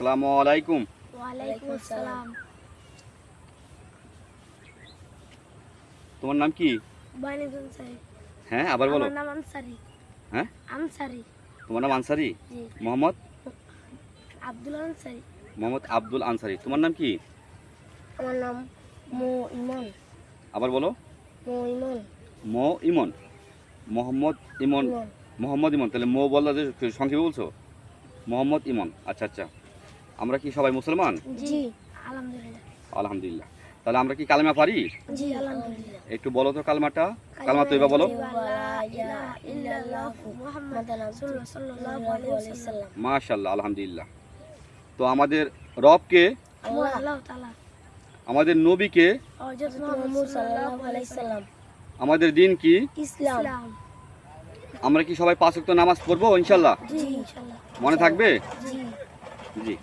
আসসালামু আলাইকুম। ওয়ালাইকুম আসসালাম। তোমার নাম কি? বানিজ আনসারি। হ্যাঁ, আবার বলো। আমার নাম আনসারি। হ্যাঁ, আনসারি। তোমার নাম আনসারি? জি। মোহাম্মদ আব্দুল আনসারি। মোহাম্মদ আব্দুল আনসারি। তোমার নাম কি? আমার নাম মো ইমন। আবার বলো। মো ইমন। মো ইমন। মোহাম্মদ ইমন। ইমন। মোহাম্মদ ইমন, তাহলে মো বললা যে সংক্ষেপে বলছো? মোহাম্মদ ইমন। আচ্ছা আচ্ছা। আমরা কি সবাই মুসলমান? জি আলহামদুলিল্লাহ। আলহামদুলিল্লাহ। তাহলে আমরা কি কালেমা পারি? জি আলহামদুলিল্লাহ। একটু বলো তো কালেমাটা। কালেমা তৈবা বলো। লা ইলাহা ইল্লাল্লাহ মুহাম্মাদুর রাসূলুল্লাহ সাল্লাল্লাহু আলাইহি ওয়াসাল্লাম। মাশাআল্লাহ, আলহামদুলিল্লাহ। তো আমাদের রবকে, আল্লাহ তাআলা, আমাদের নবীকে, হযরত মুহাম্মদ সাল্লাল্লাহু আলাইহি সাল্লাম, আমাদের দিন কি? ইসলাম। আমরা কি সবাই 5 ওয়াক্ত নামাজ পড়বো ইনশাআল্লাহ? জি ইনশাআল্লাহ। মনে থাকবে? জি। জি।